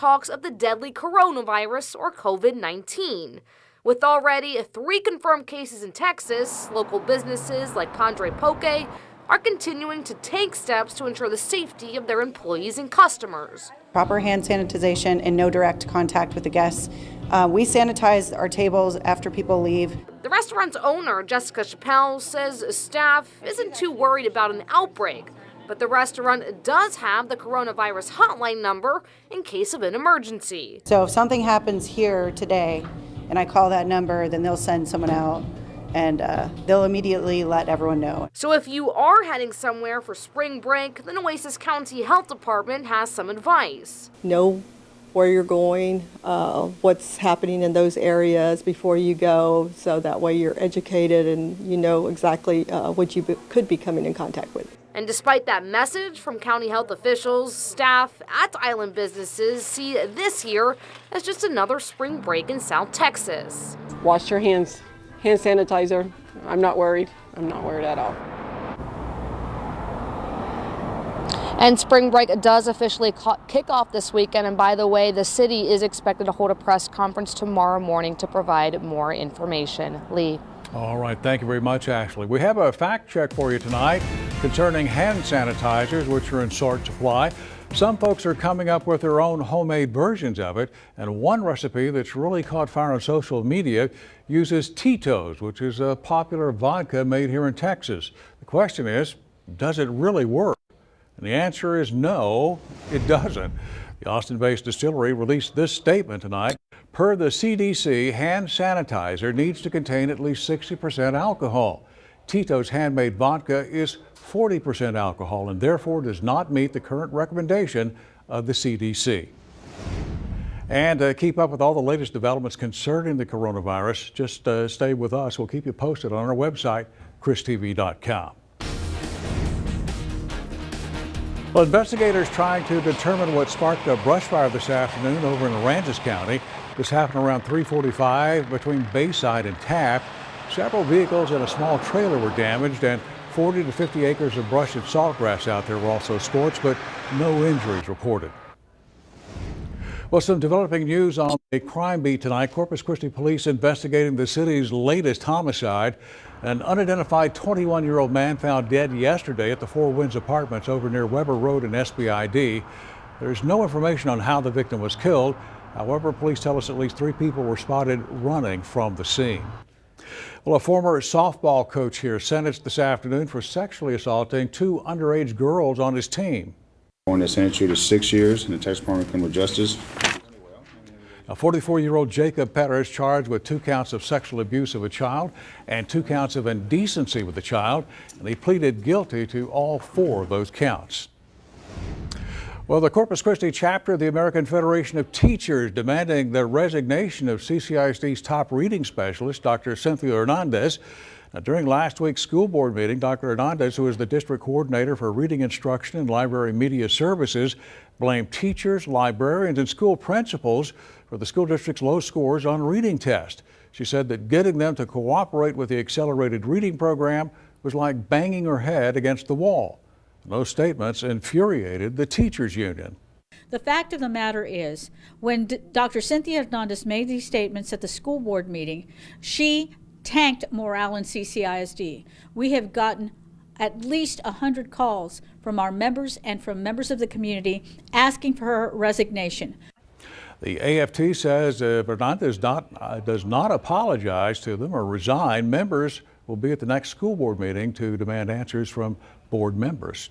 talks of the deadly coronavirus or COVID-19. With already 3 confirmed cases in Texas, local businesses like Padre Poke are continuing to take steps to ensure the safety of their employees and customers. Proper hand sanitization and no direct contact with the guests. We sanitize our tables after people leave. The restaurant's owner, Jessica Chappelle, says staff isn't too worried about an outbreak, but the restaurant does have the coronavirus hotline number in case of an emergency. So if something happens here today and I call that number, then they'll send someone out and they'll immediately let everyone know. So if you are heading somewhere for spring break, the Nueces County Health Department has some advice. Know where you're going, what's happening in those areas before you go, so that way you're educated and you know exactly what you could be coming in contact with. And despite that message from county health officials, staff at island businesses see this year as just another spring break in South Texas. Wash your hands. Hand sanitizer. I'm not worried. I'm not worried at all. And spring break does officially kick off this weekend. And by the way, the city is expected to hold a press conference tomorrow morning to provide more information. Lee. All right. Thank you very much, Ashley. We have a fact check for you tonight concerning hand sanitizers, which are in short supply. Some folks are coming up with their own homemade versions of it, and one recipe that's really caught fire on social media uses Tito's, which is a popular vodka made here in Texas. The question is, does it really work? And the answer is no, it doesn't. The Austin-based distillery released this statement tonight. Per the CDC, hand sanitizer needs to contain at least 60% alcohol. Tito's handmade vodka is 40% alcohol and therefore does not meet the current recommendation of the CDC. And to keep up with all the latest developments concerning the coronavirus, just stay with us. We'll keep you posted on our website, christv.com. Well, investigators trying to determine what sparked a brush fire this afternoon over in Aransas County. This happened around 3:45 between Bayside and Taft. Several vehicles and a small trailer were damaged, and 40 to 50 acres of brush and saltgrass out there were also scorched, but no injuries reported. Well, some developing news on a crime beat tonight. Corpus Christi police investigating the city's latest homicide. An unidentified 21-year-old man found dead yesterday at the Four Winds Apartments over near Weber Road in SBID. There's no information on how the victim was killed. However, police tell us at least 3 people were spotted running from the scene. Well, a former softball coach here sentenced this afternoon for sexually assaulting 2 underage girls on his team. One is sentenced to 6 years in the Texas Department of Criminal Justice. A 44-year-old Jacob Perez charged with 2 counts of sexual abuse of a child and 2 counts of indecency with a child, and he pleaded guilty to all 4 of those counts. Well, the Corpus Christi chapter of the American Federation of Teachers demanding the resignation of CCISD's top reading specialist, Dr. Cynthia Hernandez. Now, during last week's school board meeting, Dr. Hernandez, who is the district coordinator for reading instruction and library media services, blamed teachers, librarians, and school principals for the school district's low scores on reading tests. She said that getting them to cooperate with the accelerated reading program was like banging her head against the wall. Those statements infuriated the teachers union. The fact of the matter is, when Dr. Cynthia Hernandez made these statements at the school board meeting, she tanked morale in CCISD. We have gotten at least 100 calls from our members and from members of the community asking for her resignation. The AFT says if Hernandez does not apologize to them or resign, members will be at the next school board meeting to demand answers from board members.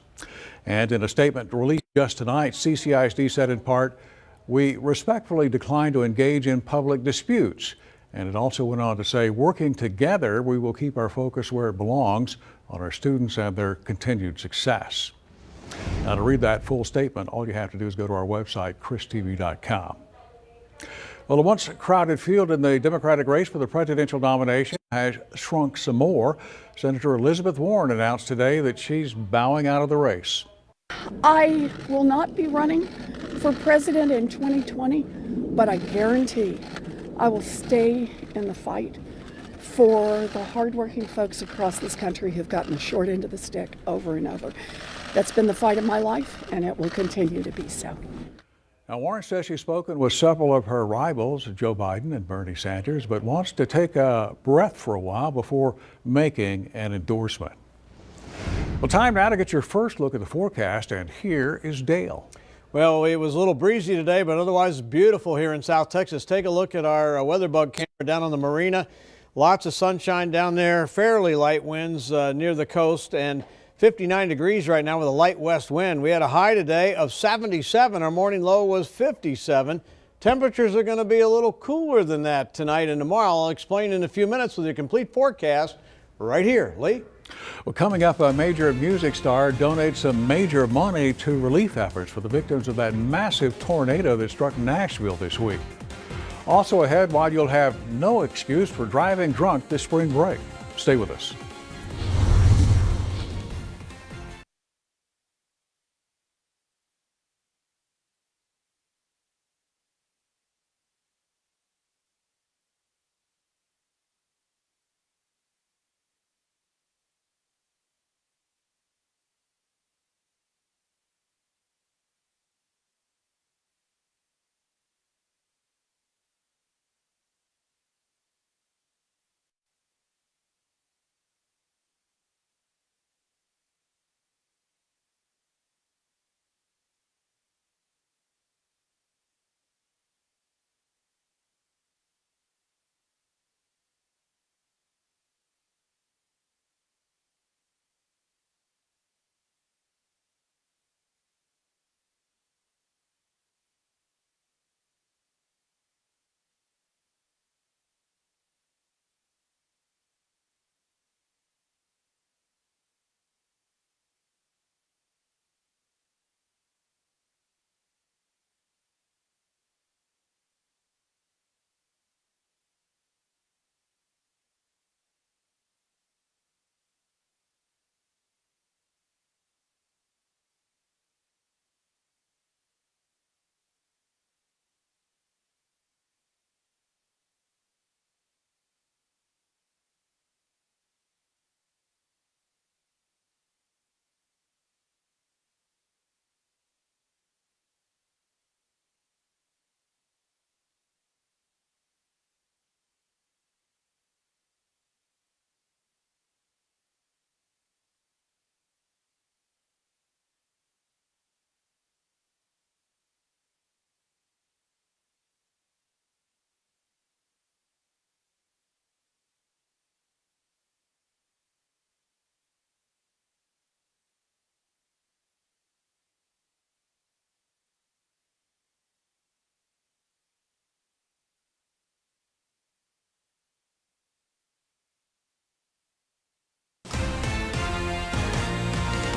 And in a statement released just tonight, CCISD said in part, "We respectfully decline to engage in public disputes." And it also went on to say, working together, we will keep our focus where it belongs, on our students and their continued success. Now, to read that full statement, all you have to do is go to our website, christv.com. Well, the once crowded field in the Democratic race for the presidential nomination has shrunk some more. Senator Elizabeth Warren announced today that she's bowing out of the race. I will not be running for president in 2020, but I guarantee I will stay in the fight for the hardworking folks across this country who've gotten the short end of the stick over and over. That's been the fight of my life, and it will continue to be so. Now, Warren says she's spoken with several of her rivals, Joe Biden and Bernie Sanders, but wants to take a breath for a while before making an endorsement. Well, time now to get your first look at the forecast, and here is Dale. Well, it was a little breezy today, but otherwise beautiful here in South Texas. Take a look at our WeatherBug camera down on the marina. Lots of sunshine down there, fairly light winds near the coast, and 59 degrees right now with a light west wind. We had a high today of 77. Our morning low was 57. Temperatures are going to be a little cooler than that tonight and tomorrow. I'll explain in a few minutes with your complete forecast right here. Lee? Well, coming up, a major music star donates some major money to relief efforts for the victims of that massive tornado that struck Nashville this week. Also ahead, why you'll have no excuse for driving drunk this spring break. Stay with us.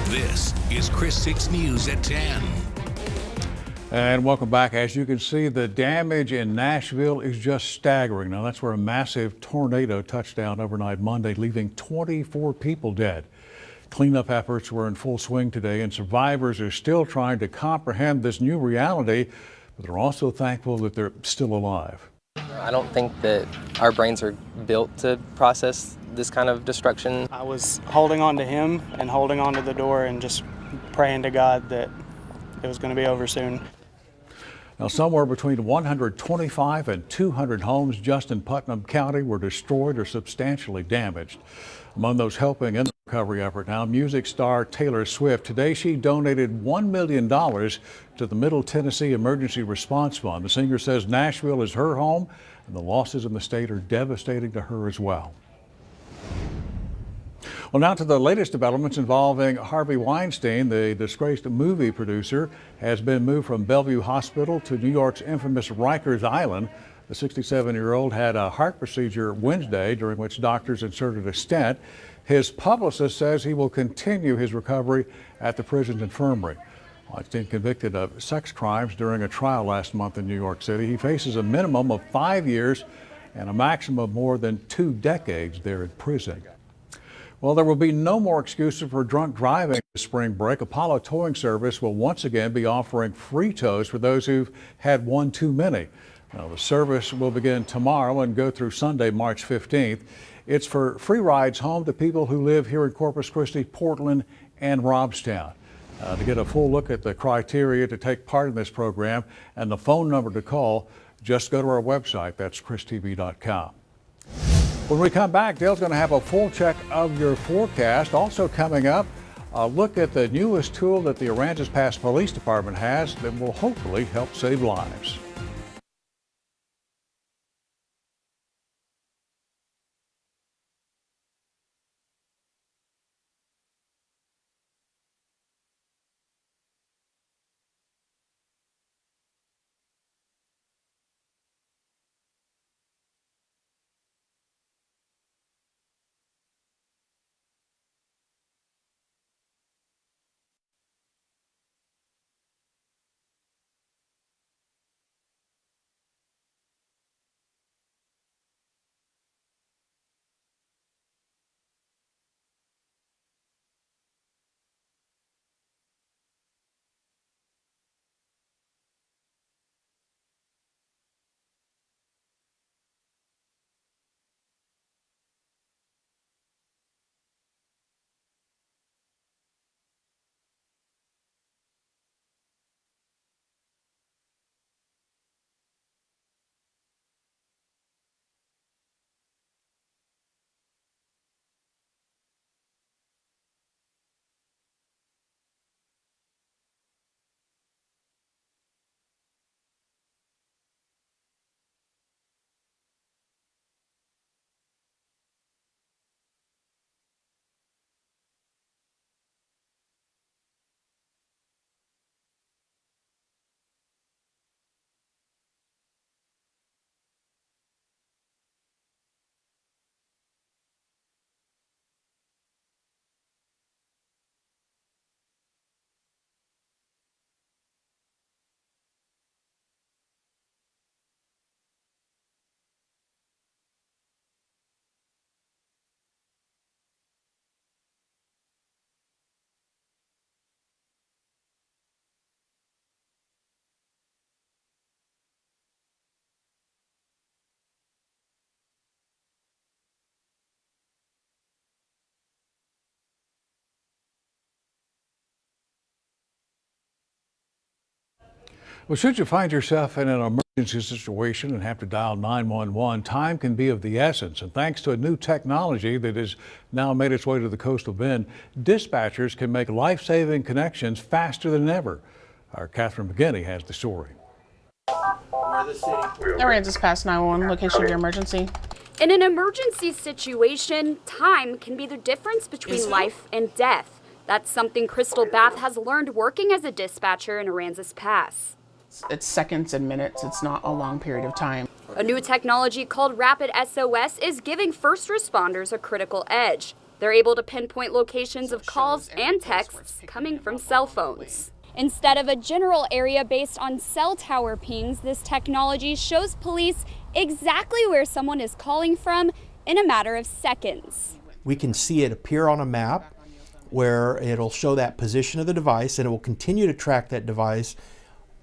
This is Chris 6 News at 10. And welcome back. As you can see, the damage in Nashville is just staggering. Now, that's where a massive tornado touched down overnight Monday, leaving 24 people dead. Cleanup efforts were in full swing today, and survivors are still trying to comprehend this new reality, but they're also thankful that they're still alive. I don't think that our brains are built to process this kind of destruction. I was holding on to him and holding on to the door and just praying to God that it was going to be over soon. Now, somewhere between 125 and 200 homes just in Putnam County were destroyed or substantially damaged. Among those helping in the recovery effort now, music star Taylor Swift. Today, she donated $1 million to the Middle Tennessee Emergency Response Fund. The singer says Nashville is her home, and the losses in the state are devastating to her as well. Well, now to the latest developments involving Harvey Weinstein. The disgraced movie producer has been moved from Bellevue Hospital to New York's infamous Rikers Island. The 67-year-old had a heart procedure Wednesday, during which doctors inserted a stent. His publicist says he will continue his recovery at the prison's infirmary. Weinstein, convicted of sex crimes during a trial last month in New York City. He faces a minimum of 5 years and a maximum of more than 2 decades there in prison. Well, there will be no more excuses for drunk driving this spring break. Apollo Towing Service will once again be offering free tows for those who've had one too many. Now, the service will begin tomorrow and go through Sunday, March 15th. It's for free rides home to people who live here in Corpus Christi, Portland, and Robstown. To get a full look at the criteria to take part in this program and the phone number to call, just go to our website. That's christv.com. When we come back, Dale's going to have a full check of your forecast. Also coming up, a look at the newest tool that the Aransas Pass Police Department has that will hopefully help save lives. Well, should you find yourself in an emergency situation and have to dial 911, time can be of the essence. And thanks to a new technology that has now made its way to the coastal bend, dispatchers can make life-saving connections faster than ever. Our Catherine McGinney has the story. Aransas Pass 911, location of your emergency. In an emergency situation, time can be the difference between life and death. That's something Crystal Bath has learned working as a dispatcher in Aransas Pass. It's seconds and minutes. It's not a long period of time. A new technology called Rapid SOS is giving first responders a critical edge. They're able to pinpoint locations of calls and texts coming from cell phones. Instead of a general area based on cell tower pings, this technology shows police exactly where someone is calling from in a matter of seconds. We can see it appear on a map where it'll show that position of the device, and it will continue to track that device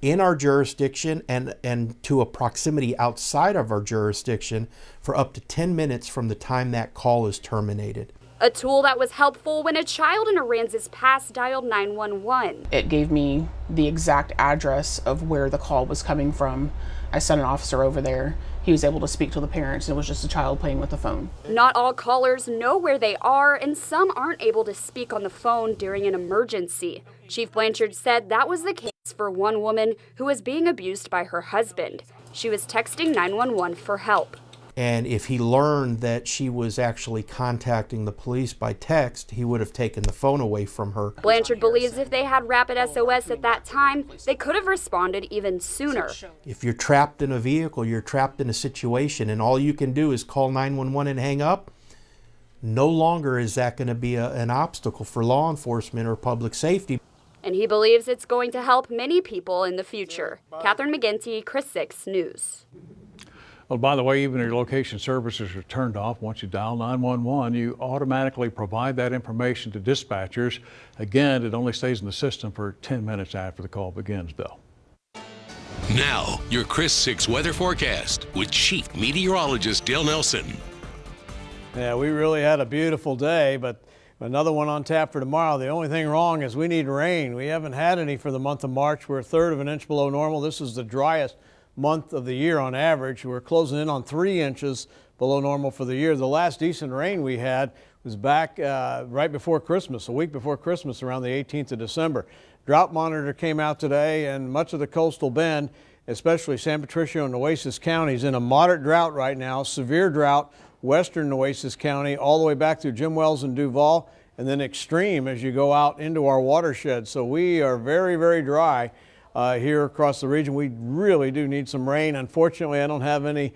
in our jurisdiction and to a proximity outside of our jurisdiction for up to 10 minutes from the time that call is terminated. A tool that was helpful when a child in Aransas Pass dialed 911. It gave me the exact address of where the call was coming from. I sent an officer over there. He was able to speak to the parents, and it was just a child playing with the phone. Not all callers know where they are, and some aren't able to speak on the phone during an emergency. Chief Blanchard said that was the case for one woman who was being abused by her husband. She was texting 911 for help. And if he learned that she was actually contacting the police by text, he would have taken the phone away from her. Blanchard believes if they had Rapid SOS at that time, they could have responded even sooner. If you're trapped in a vehicle, you're trapped in a situation, and all you can do is call 911 and hang up, no longer is that going to be an obstacle for law enforcement or public safety. And he believes it's going to help many people in the future. Catherine McGinty, Chris 6 News. Well, by the way, even if your location services are turned off, once you dial 911, you automatically provide that information to dispatchers. Again, it only stays in the system for 10 minutes after the call begins, though. Now, your Chris 6 weather forecast with Chief Meteorologist Dale Nelson. Yeah, we really had a beautiful day, but Another one on tap for tomorrow. The only thing wrong is we need rain. We haven't had any for the month of March. We're a third of an inch below normal. This is the driest month of the year on average. We're closing in on 3 inches below normal for the year. The last decent rain we had was back right before Christmas, a week before Christmas, around the 18th of December. Drought monitor came out today, and much of the coastal bend, especially San Patricio and Nueces counties, in a moderate drought right now. Severe drought, western Nueces County, all the way back through Jim Wells and Duval, and then extreme as you go out into our watershed. So we are very, very dry here across the region. We really do need some rain. Unfortunately, I don't have any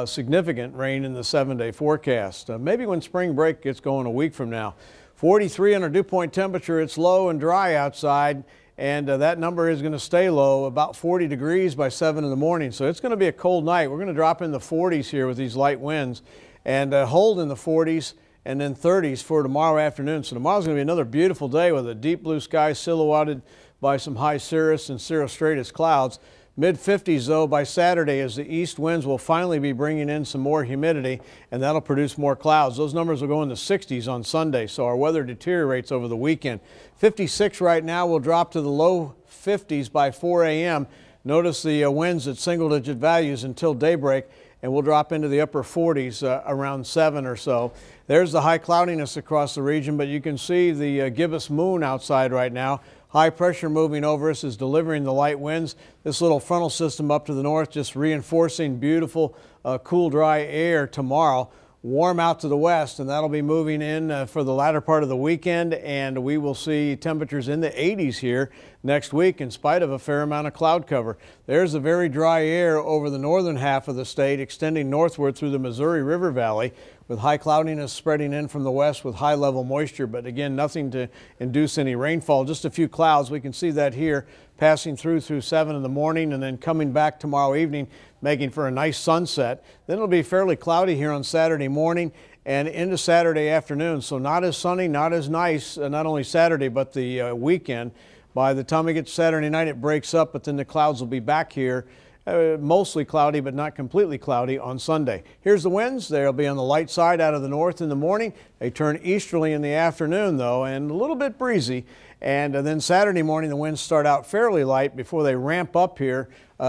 significant rain in the 7-day forecast. Maybe when spring break gets going a week from now. 43 on our dew point temperature. It's low and dry outside, and that number is going to stay low, about 40 degrees by 7 in the morning. So it's going to be a cold night. We're going to drop in the 40s here with these light winds and hold in the 40s and then 30s for tomorrow afternoon. So tomorrow's going to be another beautiful day with a deep blue sky silhouetted by some high cirrus and cirrostratus clouds. Mid-50s though by Saturday, as the east winds will finally be bringing in some more humidity, and that'll produce more clouds. Those numbers will go in the 60s on Sunday, so our weather deteriorates over the weekend. 56 right now will drop to the low 50s by 4 a.m. Notice the winds at single-digit values until daybreak, and we'll drop into the upper 40s around 7 or so. There's the high cloudiness across the region, but you can see the gibbous moon outside right now. High pressure moving over us is delivering the light winds. This little frontal system up to the north just reinforcing beautiful, cool, dry air tomorrow. Warm out to the west, and that'll be moving in for the latter part of the weekend, and we will see temperatures in the 80s here next week in spite of a fair amount of cloud cover. There's a very dry air over the northern half of the state, extending northward through the Missouri River Valley, with high cloudiness spreading in from the west with high level moisture, but again, nothing to induce any rainfall, just a few clouds. We can see that here passing through 7 in the morning and then coming back tomorrow evening, making for a nice sunset. Then it'll be fairly cloudy here on Saturday morning and into Saturday afternoon, so not as sunny, not as nice, not only Saturday but the weekend. By the time we get to Saturday night, it breaks up, but then the clouds will be back here. Mostly cloudy, but not completely cloudy on Sunday. Here's the winds. They'll be on the light side out of the north in the morning. They turn easterly in the afternoon, though, and a little bit breezy. And then Saturday morning, the winds start out fairly light before they ramp up here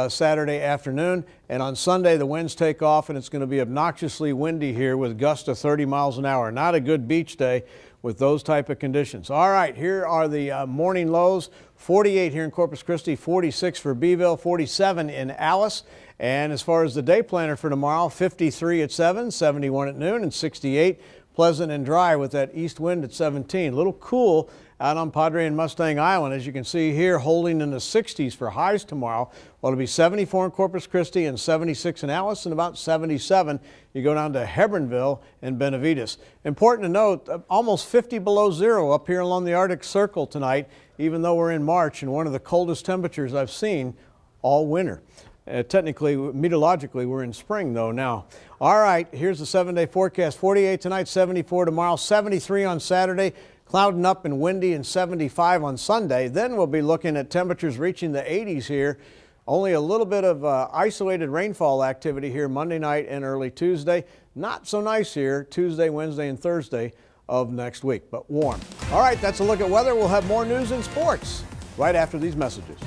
Saturday afternoon. And on Sunday, the winds take off, and it's going to be obnoxiously windy here with gusts of 30 miles an hour. Not a good beach day with those type of conditions. All right, here are the morning lows. 48 here in Corpus Christi, 46 for Beeville, 47 in Alice. And as far as the day planner for tomorrow, 53 at 7, 71 at noon, and 68 pleasant and dry with that east wind at 17. A little cool out on Padre and Mustang Island, as you can see here, holding in the 60s for highs tomorrow. Well, it'll be 74 in Corpus Christi and 76 in Alice and about 77. You go down to Hebronville and Benavides. Important to note, almost 50 below zero up here along the Arctic Circle tonight, even though we're in March and one of the coldest temperatures I've seen all winter. Technically, meteorologically, we're in spring though now. All right, here's the 7-day forecast. 48 tonight, 74 tomorrow, 73 on Saturday. Clouding up and windy, and 75 on Sunday. Then we'll be looking at temperatures reaching the 80s here. Only a little bit of isolated rainfall activity here Monday night and early Tuesday. Not so nice here Tuesday, Wednesday, and Thursday of next week, but warm. All right, that's a look at weather. We'll have more news and sports right after these messages.